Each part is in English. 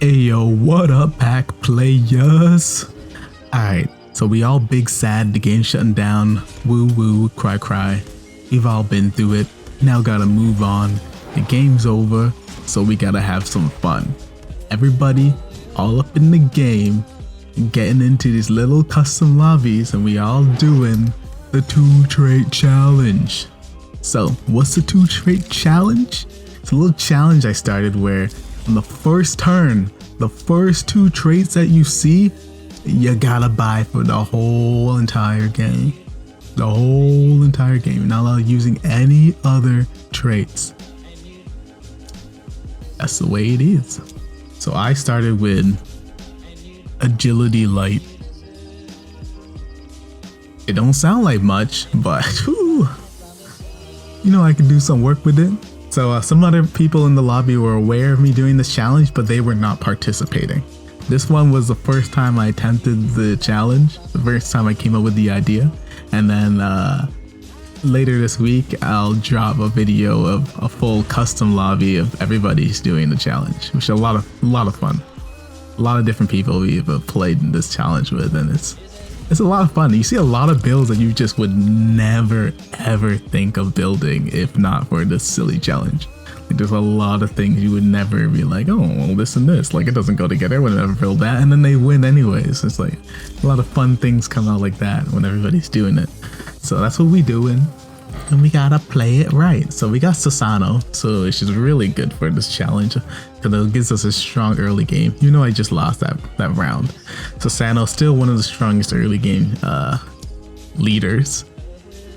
Ayo, what up, pack players? Alright, so we all big sad, the game shutting down, woo woo, cry cry. We've all been through it, now gotta move on. The game's over, so we gotta have some fun. Everybody all up in the game, getting into these little custom lobbies, and we all doing the 2-trait challenge. So, what's the 2-trait challenge? It's a little challenge I started where on the first turn, the first 2 traits that you see, you gotta buy for the whole entire game. The whole entire game. You're not allowed using any other traits. That's the way it is. So I started with agility light. It don't sound like much, but whew, you know, I could do some work with it. So some other people in the lobby were aware of me doing this challenge, but they were not participating. This one was the first time I attempted the challenge, the first time I came up with the idea. And then later this week, I'll drop a video of a full custom lobby of everybody's doing the challenge, which is a lot of fun. A lot of different people we've played in this challenge with, and it's a lot of fun. You see a lot of builds that you just would never ever think of building if not for this silly challenge. Like, there's a lot of things you would never be like, oh, well, this and this, like it doesn't go together, I would never build that, and then they win anyways. It's like a lot of fun things come out like that when everybody's doing it. So that's what we doing, and we gotta play it right. So we got Susano, so it's just really good for this challenge because it gives us a strong early game. You know, I just lost that round. Susano's still one of the strongest early game leaders.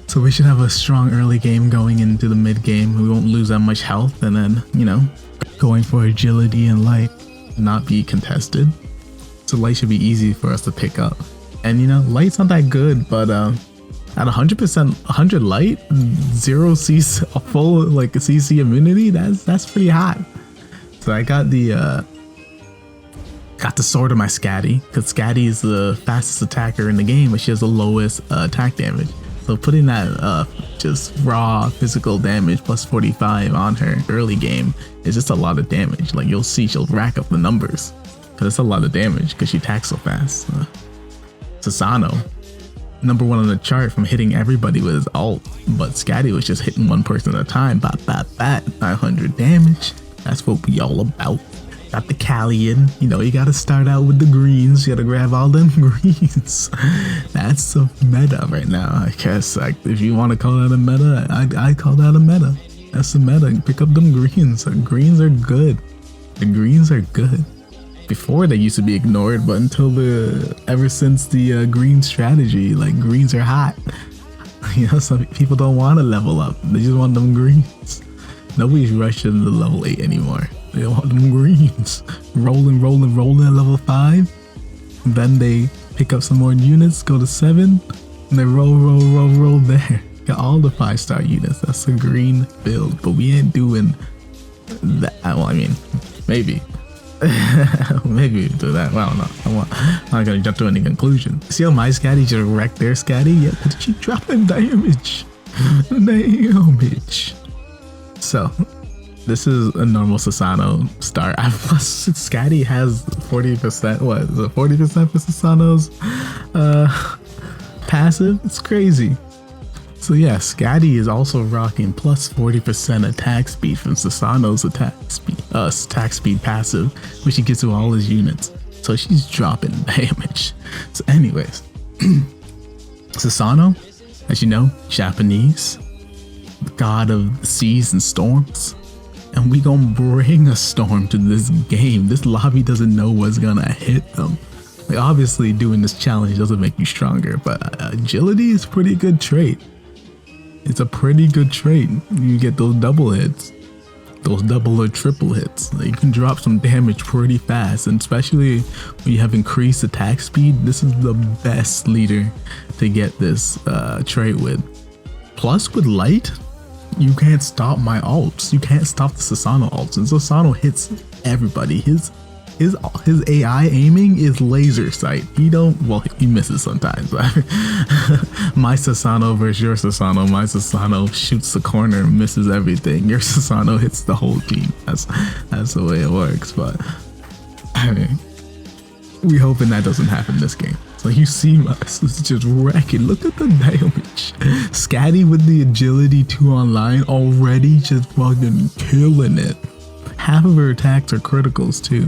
So we should have a strong early game going into the mid game. We won't lose that much health, and then, you know, going for agility and light not be contested. So light should be easy for us to pick up. And you know, light's not that good, but at 100%, 100 light, 0 CC, a full like CC immunity, that's pretty hot. So I got the sword of my Scatty, because Scatty is the fastest attacker in the game, but she has the lowest attack damage. So putting that just raw physical damage plus 45 on her early game is just a lot of damage. Like, you'll see she'll rack up the numbers because it's a lot of damage because she attacks so fast. Susano, number 1 on the chart from hitting everybody with his ult, but Scatty was just hitting one person at a time. Bat, bat, bat, 900 damage. That's what we all about. Got the Callion, you know, you gotta start out with the greens, you gotta grab all them greens. That's the meta right now, I guess. Like, if you want to call that a meta, I call that a meta. That's the meta. Pick up them greens. The greens are good. The greens are good. Before they used to be ignored, but ever since the green strategy, like, greens are hot. You know, some people don't want to level up. They just want them greens. Nobody's rushing to level 8 anymore. They want them greens. Rolling at level 5. Then they pick up some more units, go to 7, and they roll there. Got all the 5-star units. That's a green build, but we ain't doing that. Well, I mean, maybe. Maybe we do that. Well, no, I'm not gonna jump to any conclusion. See how my Scatty just wrecked their Scatty? Yeah, but she dropping damage. Damage. So, this is a normal Susano start. Plus, Scatty has 40%. What is it? 40% for Susano's passive? It's crazy. So yeah, Scatty is also rocking plus 40% attack speed from Susano's attack speed passive, which he gets to all his units. So she's dropping damage. So anyways, Susano, as you know, Japanese, god of the seas and storms. And we gonna bring a storm to this game. This lobby doesn't know what's gonna hit them. Like, obviously doing this challenge doesn't make you stronger, but agility is a pretty good trait. It's a pretty good trait. You get those double hits, those double or triple hits. Like, you can drop some damage pretty fast, and especially when you have increased attack speed, this is the best leader to get this trait with. Plus with light, you can't stop my ults. You can't stop the Susano ults, and Susano hits everybody. His AI aiming is laser sight. He misses sometimes. My Susano versus your Susano. My Susano shoots the corner, misses everything. Your Susano hits the whole team. That's the way it works. But I mean, we hoping that doesn't happen this game. So you see us just wrecking. Look at the damage. Scatty with the agility 2 online already just fucking killing it. Half of her attacks are criticals too,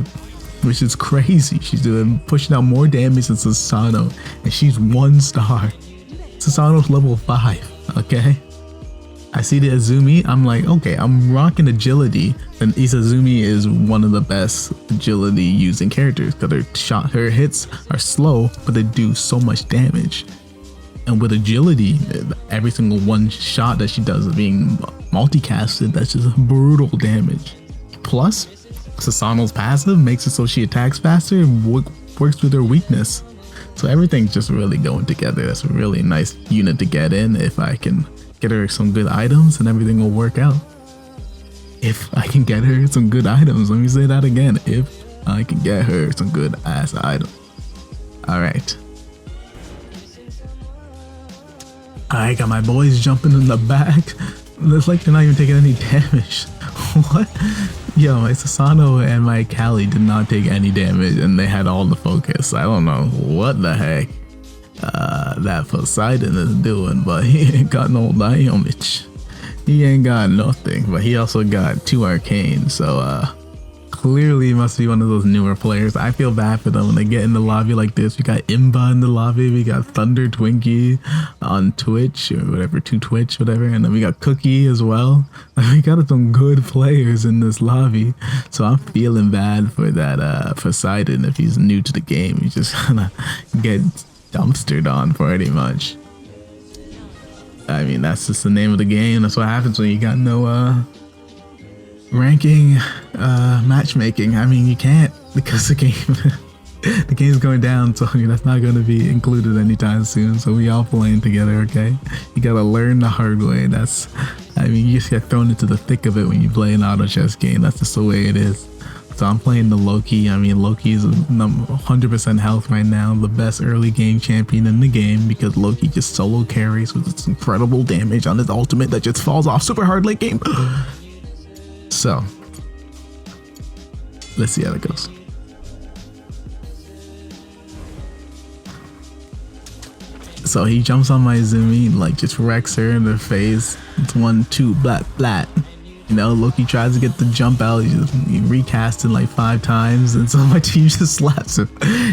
which is crazy. She's doing pushing out more damage than Susano, and she's 1 star. Susano's level 5, okay? I see the Azumi, I'm like, okay, I'm rocking agility, and Izazumi is one of the best agility using characters because her hits are slow, but they do so much damage. And with agility, every single one shot that she does is being multicasted, that's just brutal damage. Plus, Susano's passive makes it so she attacks faster and works with her weakness. So everything's just really going together. That's a really nice unit to get in. If I can get her some good items and everything will work out. If I can get her some good items, let me say that again. If I can get her some good ass items. Alright. I got my boys jumping in the back. Looks like they're not even taking any damage. What? Yo, my Susano and my Kali did not take any damage and they had all the focus. I don't know what the heck that Poseidon is doing, but he ain't got no damage. He ain't got nothing, but he also got 2 arcane, so clearly must be one of those newer players. I feel bad for them when they get in the lobby like this. We got Imba in the lobby, we got Thunder Twinkie on Twitch or whatever, to Twitch, whatever, and then we got Cookie as well. We got some good players in this lobby, so I'm feeling bad for that Poseidon if he's new to the game. He's just gonna get dumpstered on pretty much. I mean, that's just the name of the game. That's what happens when you got no ranking matchmaking. I mean, you can't, because the game's going down, so that's not going to be included anytime soon. So we all playing together, okay? You gotta learn the hard way. I mean, you just get thrown into the thick of it when you play an auto chess game. That's just the way it is. So I'm playing the Loki. I mean, Loki is 100% health right now, the best early game champion in the game, because Loki just solo carries with its incredible damage on his ultimate that just falls off super hard late game. So let's see how it goes. So he jumps on my Zumi, like just wrecks her in the face. It's 1, 2, blat, blat. You know, Loki tries to get the jump out. He recasted like 5 times, and so my team just slaps him.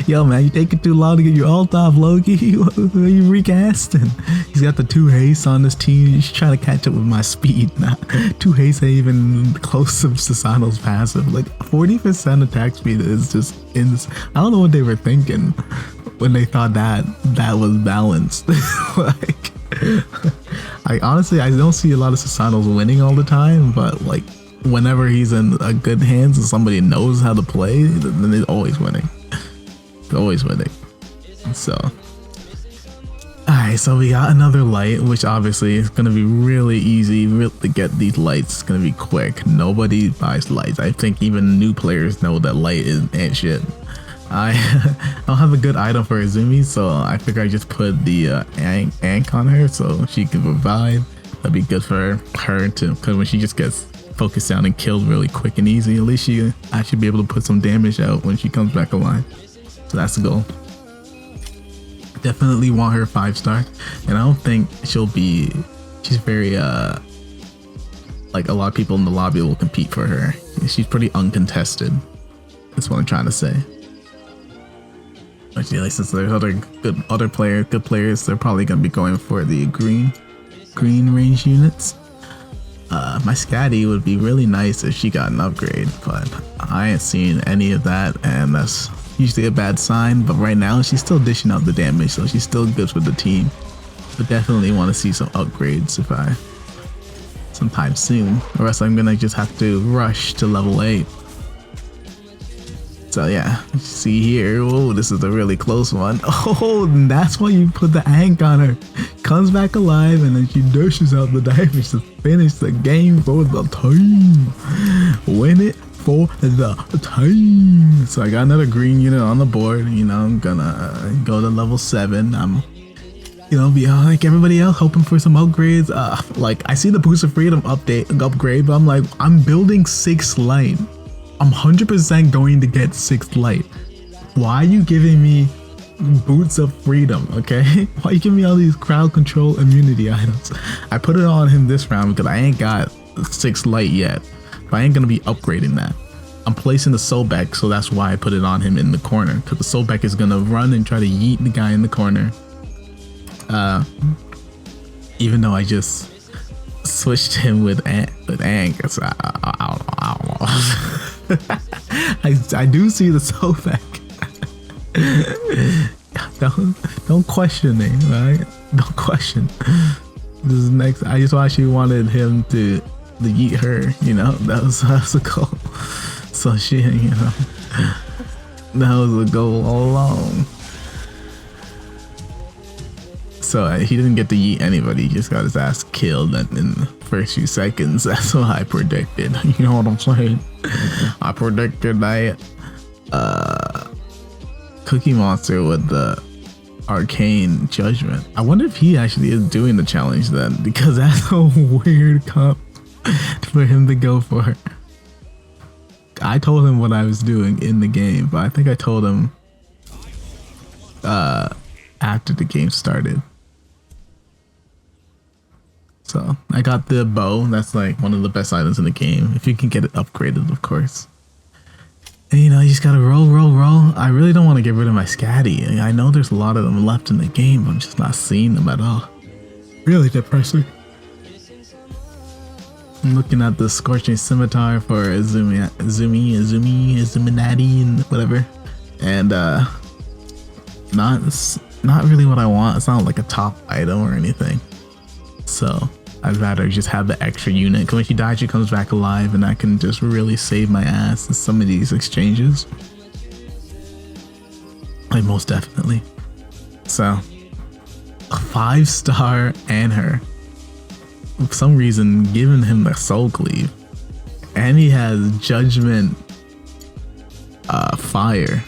Yo, man, you taking too long to get your ult off, Loki. What are you recasting? He's got the 2 haste on his team. He's trying to catch up with my speed. Nah, 2 haste ain't even close to Susano's passive. Like 40% attack speed is just I don't know what they were thinking when they thought that was balanced. Like, I honestly don't see a lot of Susanos winning all the time, but like whenever he's in a good hands and somebody knows how to play, then he's always winning. Always winning. So alright, so we got another light, which obviously is gonna be really easy to get these lights. It's gonna be quick. Nobody buys lights. I think even new players know that light ain't shit. I don't have a good item for Izumi, so I figure I just put the Ank on her so she can revive. That'd be good for her too, because when she just gets focused down and killed really quick and easy, at least she actually be able to put some damage out when she comes back alive. So that's the goal. Definitely want her 5-star, and I don't think she's very like a lot of people in the lobby will compete for her. She's pretty uncontested. That's what I'm trying to say. Actually, like, since there's good players, they're probably gonna be going for the green range units. My Scatty would be really nice if she got an upgrade, but I ain't seen any of that, and that's usually a bad sign. But right now she's still dishing out the damage, so she's still good with the team. But definitely want to see some upgrades sometime soon, or else I'm gonna just have to rush to level 8. So yeah, see here, oh, this is a really close one. Oh, that's why you put the Ank on her. Comes back alive, and then she dishes out the damage to finish the game for the team. Win it for the team. So I got another green unit on the board. You know, I'm gonna go to level 7. I'm, you know, be like everybody else, hoping for some upgrades. Like I see the Boost of Freedom upgrade, but I'm like, I'm building 6 light. I'm 100% going to get 6th light. Why are you giving me boots of freedom, okay? Why are you giving me all these crowd control immunity items? I put it on him this round because I ain't got 6th light yet. But I ain't gonna be upgrading that. I'm placing the Sobek, so that's why I put it on him in the corner. Because the Sobek is gonna run and try to yeet the guy in the corner. Even though I just switched him with Aang, cause I don't know. I do see the Sobek. don't question me, right? Don't question. This is next. I just actually wanted him to yeet her, you know. That was a goal. So she, you know, that was a goal all along. So he didn't get to yeet anybody. He just got his ass killed in the first few seconds. That's what I predicted. You know what I'm saying? I predicted that Cookie Monster with the arcane judgment. I wonder if he actually is doing the challenge then, because that's a weird comp for him to go for. I told him what I was doing in the game, but I think I told him after the game started. So I got the bow. That's like one of the best items in the game, if you can get it upgraded, of course. And you know, you just gotta roll. I really don't want to get rid of my Scatty. I know there's a lot of them left in the game, but I'm just not seeing them at all. Really depressing. I'm looking at the Scorching Scimitar for Zuminati and whatever. And not really what I want. It's not like a top item or anything. So I'd rather just have the extra unit, because when she dies she comes back alive and I can just really save my ass in some of these exchanges. Like most definitely. So a 5-star and her. For some reason giving him the soul cleave. And he has judgment fire.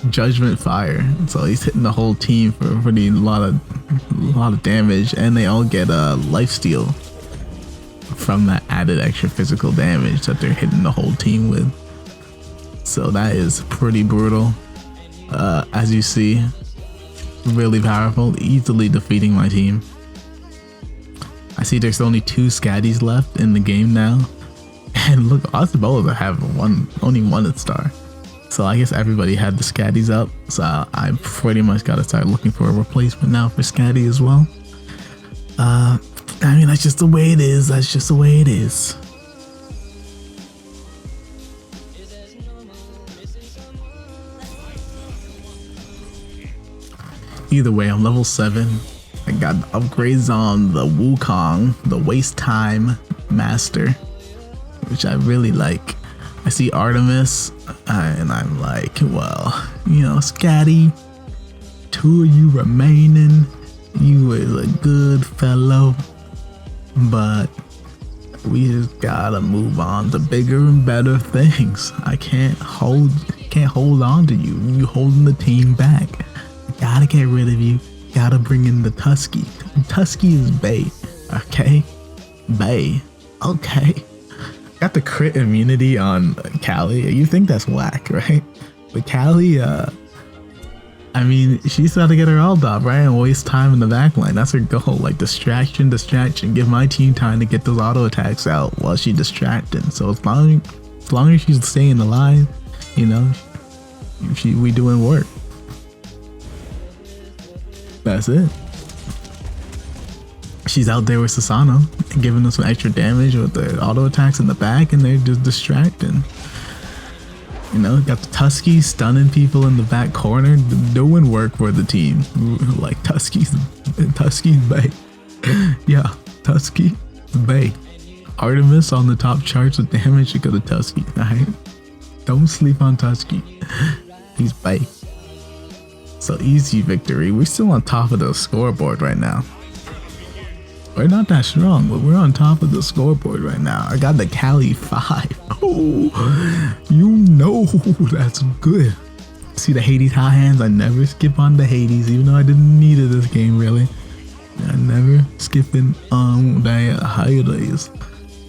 Judgment fire. So he's hitting the whole team for a lot of damage, and they all get a lifesteal from that added extra physical damage that they're hitting the whole team with. So that is pretty brutal. As you see, really powerful, easily defeating my team. I see there's only 2 Scatties left in the game now, and look, Osbola have only one star. So I guess everybody had the Scatties up, so I pretty much gotta start looking for a replacement now for Scatty as well. I mean, that's just the way it is. That's just the way it is. Either way, I'm level 7. I got upgrades on the Wukong, the Waste Time Master, which I really like. I see Artemis, and I'm like, well, you know, Scatty, 2 of you remaining. You is a good fellow, but we just gotta move on to bigger and better things. I can't hold on to you. You holding the team back. I gotta get rid of you. Gotta bring in the Tusky. Tusky is Bay, okay? Bay, okay. Got the crit immunity on Callie. You think that's whack, right? But Callie, I mean, she's got to get her ult off, right? And waste time in the backline. That's her goal. Like, distraction. Give my team time to get those auto attacks out while she's distracting. So as long as she's staying alive, you know, we doing work. That's it. She's out there with Susano, giving us some extra damage with the auto attacks in the back, and they're just distracting. You know, got the Tusky stunning people in the back corner, doing work for the team. Like Tusky's Bay. Yeah, Tusky Bay. Artemis on the top charts with damage because of Tusky. Alright, don't sleep on Tusky. He's Bay. So easy victory. We're still on top of the scoreboard right now. We're not that strong, but we're on top of the scoreboard right now. I got the Cali 5. Oh, you know that's good. See the Hades high hands? I never skip on the Hades, even though I didn't need it this game, really. I never skipping on the Hades.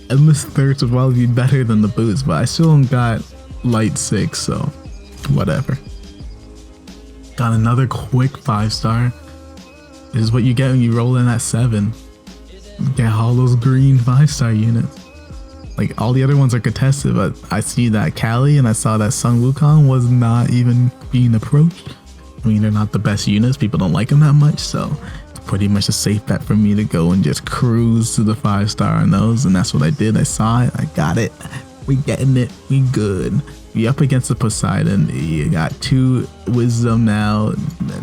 Endless Thirst would probably be better than the boots, but I still don't got light 6, so whatever. Got another quick 5-star. This is what you get when you roll in at 7. You get all those green 5-star units. Like, all the other ones are contested, but I see that Kali and I saw that Sun Wukong was not even being approached. I mean, they're not the best units. People don't like them that much, so it's pretty much a safe bet for me to go and just cruise to the 5-star on those, and that's what I did. I saw it. I got it. We getting it. We good. We up against the Poseidon. You got 2 wisdom now,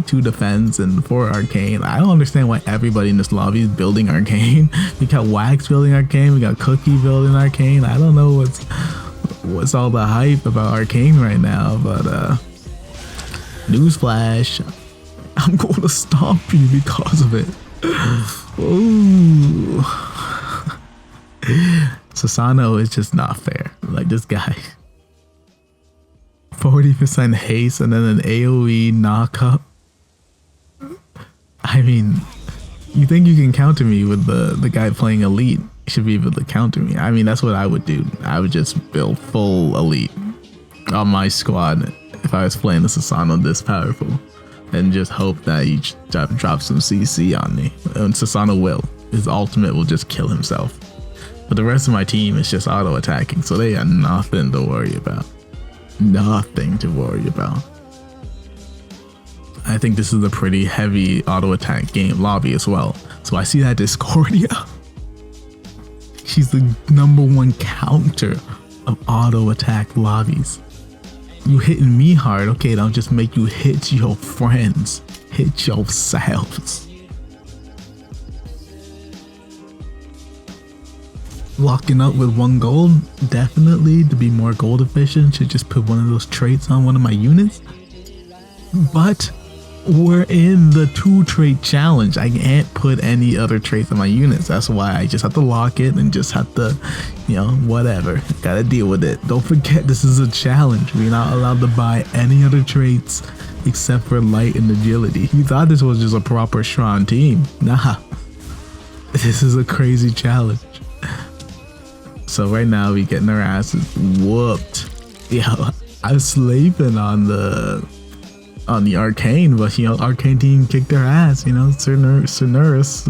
2 defense, and 4 arcane. I don't understand why everybody in this lobby is building arcane. We got Wax building arcane. We got Cookie building arcane. I don't know what's all the hype about arcane right now, but newsflash, I'm going to stomp you because of it. Ooh. Susano is just not fair. Like, this guy. 40% haste and then an AoE knockup. I mean, you think you can counter me with the guy playing elite? You should be able to counter me. I mean, that's what I would do. I would just build full elite on my squad if I was playing the Susano this powerful, and just hope that he drops some CC on me. And Susano will. His ultimate will just kill himself. But the rest of my team is just auto attacking, so they got nothing to worry about. Nothing to worry about. I think this is a pretty heavy auto attack game lobby as well. So I see that Discordia. She's the #1 counter of auto attack lobbies. You hitting me hard, okay, that'll just make you hit your friends. Hit yourselves. Locking up with 1 gold, definitely, to be more gold efficient, should just put one of those traits on one of my units. But we're in the 2-trait challenge. I can't put any other traits on my units. That's why I just have to lock it and just have to, you know, whatever. Gotta deal with it. Don't forget, this is a challenge. We're not allowed to buy any other traits except for light and agility. You thought this was just a proper strong team. Nah. This is a crazy challenge. So right now we getting our asses whooped. Yeah, I'm sleeping on the arcane, but you know, arcane team kicked their ass. You know, Cernurus,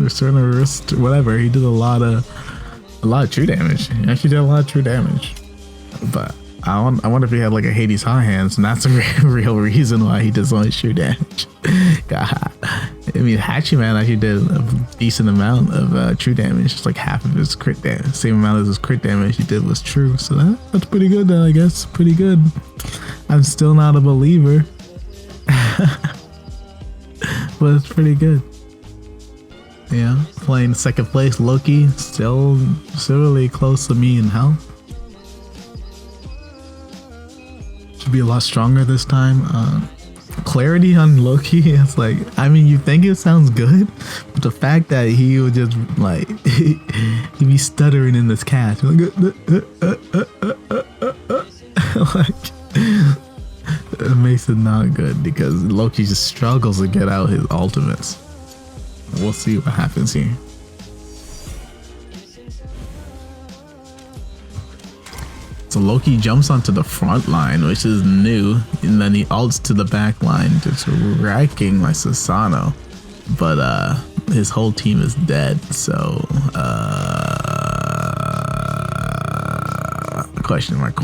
whatever. He did a lot of true damage. He actually did a lot of true damage. But I wonder if he had like a Hades high hands, and that's a real reason why he did so much true damage. God. I mean, Hachiman actually did a decent amount of true damage. It's like half of his crit damage. Same amount as his crit damage he did was true. So that's pretty good though, I guess. Pretty good. I'm still not a believer. But it's pretty good. Yeah, playing 2nd place, Loki, still really close to me in health. Should be a lot stronger this time. Clarity on Loki, it's like, I mean, you think it sounds good, but the fact that he would just like he'd be stuttering in this cast, like, like it makes it not good because Loki just struggles to get out his ultimates. We'll see what happens here. So Loki jumps onto the front line, which is new, and then he ults to the back line, just wrecking my Susano. But his whole team is dead, so question mark.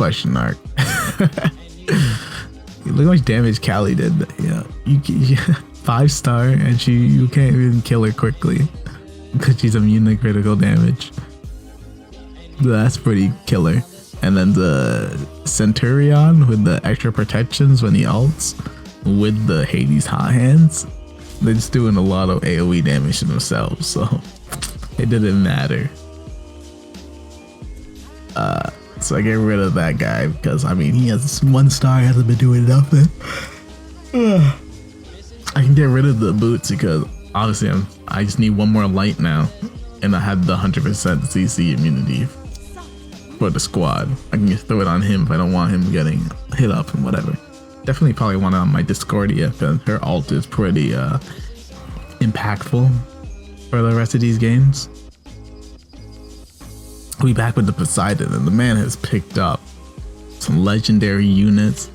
Look how much damage Kali did. Yeah, you 5-star, and you can't even kill her quickly because she's immune to critical damage. That's pretty killer. And then the Centurion with the extra protections when he ults with the Hades hot hands, they're just doing a lot of AoE damage to themselves, so it didn't matter. So I get rid of that guy because, I mean, he has 1-star, hasn't been doing nothing. I can get rid of the boots because obviously I just need 1 more light now, and I have the 100% CC immunity for the squad. I can just throw it on him if I don't want him getting hit up and whatever. Definitely probably want it on my Discordia because her ult is pretty impactful for the rest of these games. We back with the Poseidon, and the man has picked up some some legendary units.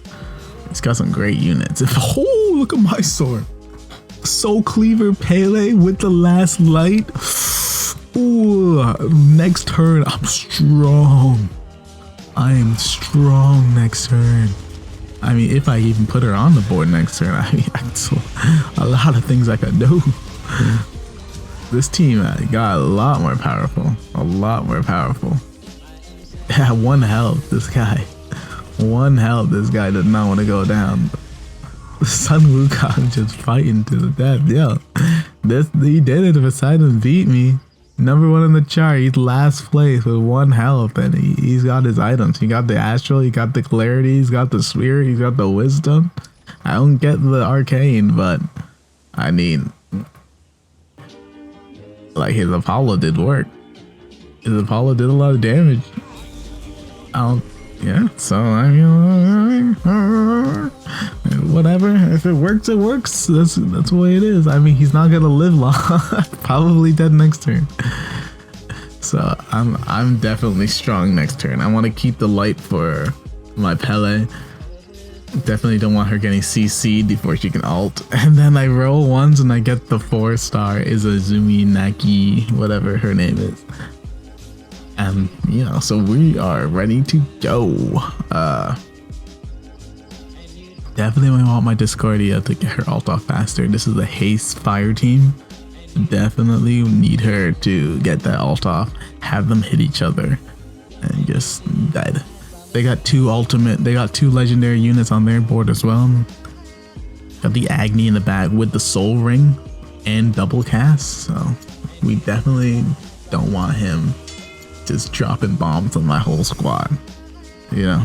He's got some great units. Oh, look at my sword. Soul Cleaver Pele with the last light. Ooh, next turn, I'm strong. I am strong next turn. I mean, if I even put her on the board next turn, I mean, a lot of things I could do. This team got a lot more powerful. A lot more powerful. Yeah, 1 health, this guy. 1 health, this guy did not want to go down. Sun Wukong just fighting to the death. Yo, he did it. Poseidon beat me. Number 1 in the chart. He's last place with 1 health, and he's got his items. He got the astral, he got the clarity, he's got the sphere, he's got the wisdom. I don't get the arcane, but I mean, like, his Apollo did work. His Apollo did a lot of damage. Yeah, so I mean, whatever. If it works, it works. That's the way it is. I mean, he's not gonna live long. Probably dead next turn. So I'm definitely strong next turn. I want to keep the light for my Pele. Definitely don't want her getting CC'd before she can ult. And then I roll once and I get the 4-star Izazumi Naki, whatever her name is. And you know, so we are ready to go. Definitely want my Discordia to get her ult off faster. This is a haste fire team. Definitely need her to get that ult off, have them hit each other, and just dead. They got 2 legendary units on their board as well. Got the Agni in the back with the soul ring and double cast. So we definitely don't want him just dropping bombs on my whole squad, you know.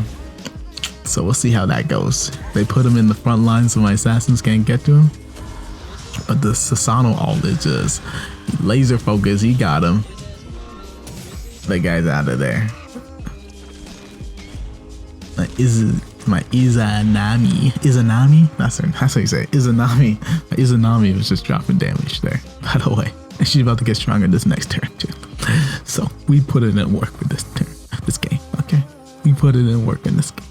So we'll see how that goes. They put him in the front line so my assassins can't get to him, but the Sasano ult is just laser focus. He got him. The guy's out of there. My Izanami, that's how you say it. Izanami was just dropping damage there, by the way, and she's about to get stronger this next turn too. So we put it in work with this game, okay? We put it in work in this game.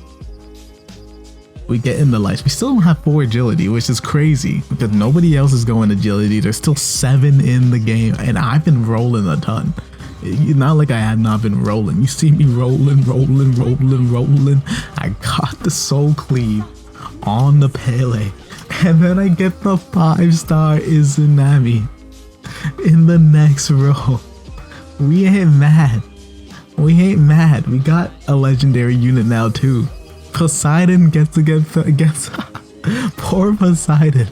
We get in the lights. We still don't have 4 agility, which is crazy because nobody else is going agility. There's still 7 in the game, and I've been rolling a ton. It's not like I have not been rolling. You see me rolling. I got the soul cleave on the Pele, and then I get the 5-star Izanami in the next row. We ain't mad. We got a legendary unit now too. Poseidon gets poor Poseidon.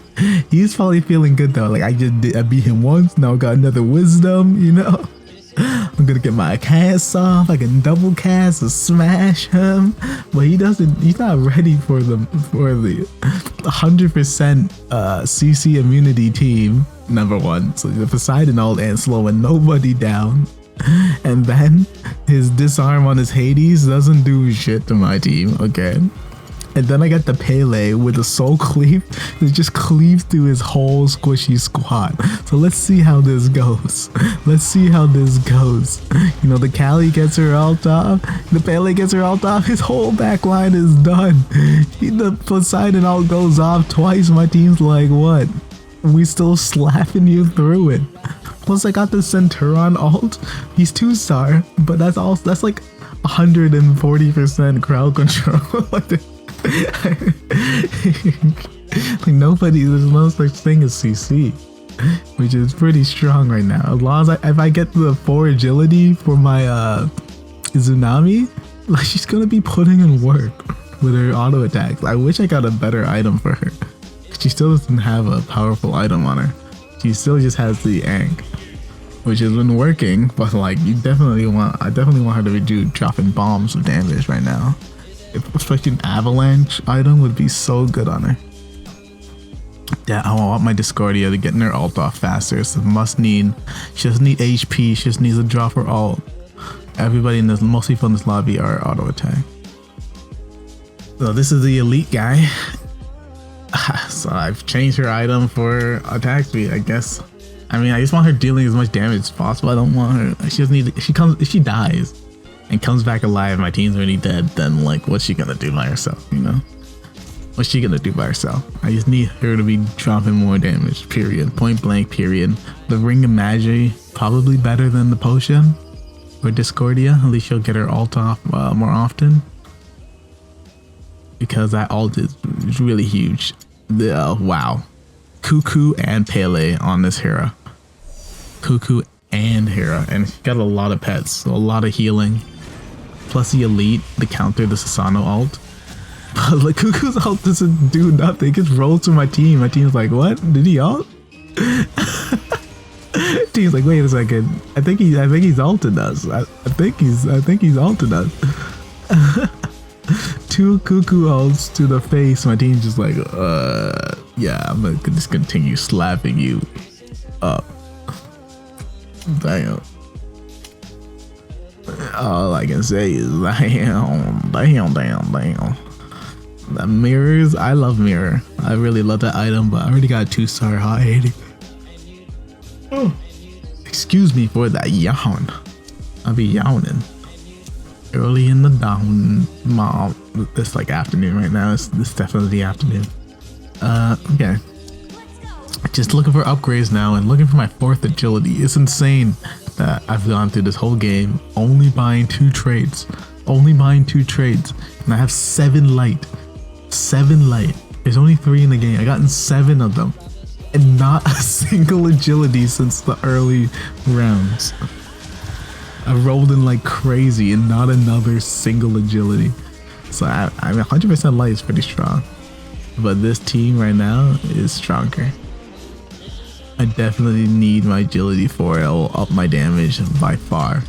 He's probably feeling good though. Like I beat him once. Now I got another wisdom. You know, I'm gonna get my cast off. I can double cast and smash him. But he's not ready for the 100% CC immunity team. Number 1, so the Poseidon ult and slowing nobody down, and then his disarm on his Hades doesn't do shit to my team. Okay, and then I got the Pele with the soul cleave that just cleaves through his whole squishy squad. So let's see how this goes. You know, the Kali gets her ult off, the Pele gets her ult off, his whole back line is done. The Poseidon ult goes off twice. My team's like, what? We still slapping you through it. Plus I got the Centauron ult. He's 2-star, but that's like 140% crowd control. Like nobody, there's no such thing as CC, which is pretty strong right now. As long as if I get the 4 agility for my Izanami, like she's gonna be putting in work with her auto attacks. I wish I got a better item for her. She still doesn't have a powerful item on her. She still just has the Ankh, which has been working, but like I definitely want her to be dropping bombs of damage right now. Especially an avalanche item would be so good on her. Yeah, I want my Discordia to get her ult off faster. So she doesn't need HP, she just needs to drop her ult. Everybody in most people in this lobby are auto attack. So this is the elite guy. So I've changed her item for attack speed, I guess. I mean, I just want her dealing as much damage as possible. I don't want her. She doesn't need. If she dies, and comes back alive, my team's already dead, then like what's she gonna do by herself, you know? What's she gonna do by herself? I just need her to be dropping more damage, period. Point blank, period. The Ring of Magi, probably better than the potion or Discordia. At least she'll get her ult off more often, because that ult is really huge. Wow. Cuckoo and Pele on this hero. Cuckoo and Hera, and she got a lot of pets, so a lot of healing. Plus the elite, the counter, the Susano ult. But like Cuckoo's ult doesn't do nothing. It just rolls to my team. My team's like, what? Did he ult? Team's like, wait a second. I think he's ulted us. I think he's ulted us. 2 Cuckoo ults to the face. My team's just like, yeah, I'm gonna just continue slapping you up. Damn. All I can say is damn. The mirrors, I love mirror. I really love that item, but I already got a 2-star hot 80. Oh, excuse me for that yawn. I'll be yawning early in the dawn. Mom, it's like afternoon right now. It's definitely the afternoon. Okay. Just looking for upgrades now and looking for my 4th agility. It's insane that I've gone through this whole game only buying 2 trades. Only buying 2 trades. And I have 7 light. 7 light. There's only 3 in the game. I gotten 7 of them. And not a single agility since the early rounds. I rolled in like crazy and not another single agility. So I'm 100% light is pretty strong. But this team right now is stronger. I definitely need my agility 4. It will up my damage by far.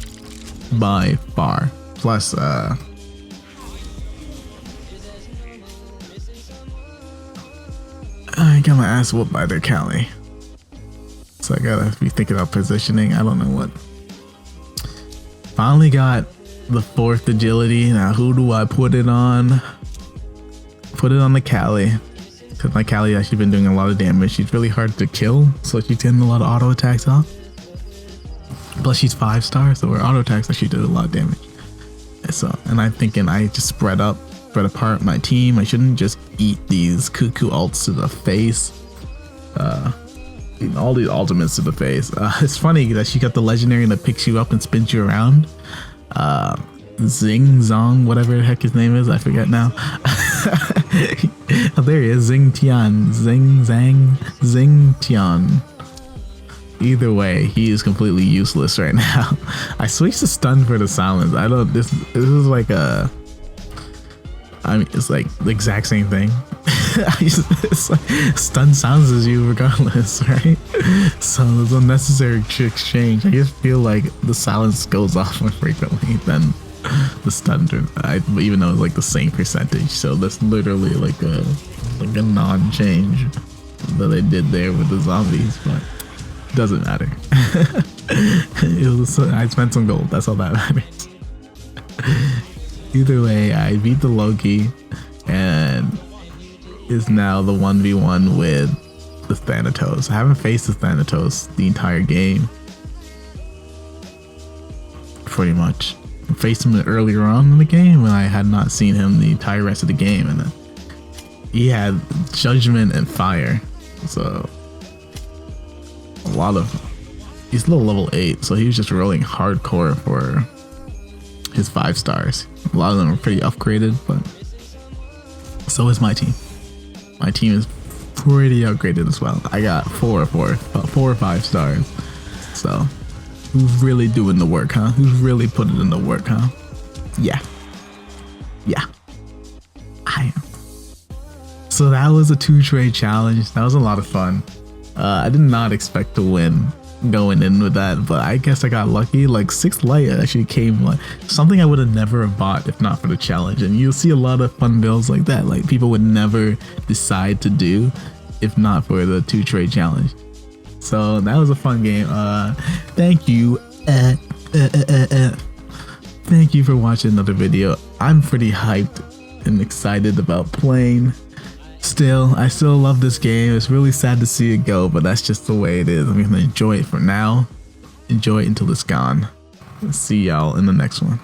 By far. Plus, I got my ass whooped by their Cali. So I gotta be thinking about positioning. I don't know what. Finally got the 4th agility. Now who do I put it on? Put it on the Cali. Because my Cali actually been doing a lot of damage. She's really hard to kill, so she's getting a lot of auto attacks off. Plus she's 5-star, so her auto attacks actually did a lot of damage. And I'm thinking I just spread apart my team. I shouldn't just eat these Cuckoo ults to the face. All these ultimates to the face. It's funny that she got the legendary that picks you up and spins you around. Zing Zong, whatever the heck his name is, I forget now. Oh, there he is, Zing Tian. Zing Zang, Zing Tian. Either way, he is completely useless right now. I switched to stun for the silence. This is like a, I mean, it's like the exact same thing. It's like stun silences you regardless, right? So there's unnecessary exchange. I just feel like the silence goes off more frequently than the stun, even though it's like the same percentage. So that's literally like a non-change that they did there with the zombies, but it doesn't matter. I spent some gold. That's all that matters. Either way, I beat the Loki and is now the 1v1 with the Thanatos. I haven't faced the Thanatos the entire game. Pretty much. I faced him earlier on in the game when I had not seen him the entire rest of the game, and then he had Judgment and Fire. So he's low level 8, so he was just rolling hardcore for his 5-stars. A lot of them are pretty upgraded, but so is my team. My team is pretty upgraded as well. I got 4 or 5 stars. So who's really doing the work, huh? Who's really putting in the work, huh? Yeah. I am. So that was a 2-trade challenge. That was a lot of fun. I did not expect to win going in with that, but I guess I got lucky. Like 6th light actually came, like something I would have never bought if not for the challenge. And you'll see a lot of fun builds like that, like people would never decide to do if not for the 2-trade challenge. So that was a fun game. Thank you. Thank you for watching another video. I'm pretty hyped and excited about playing. I still love this game. It's really sad to see it go, but that's just the way it is. I'm gonna enjoy it for now. Enjoy it until it's gone. See y'all in the next one.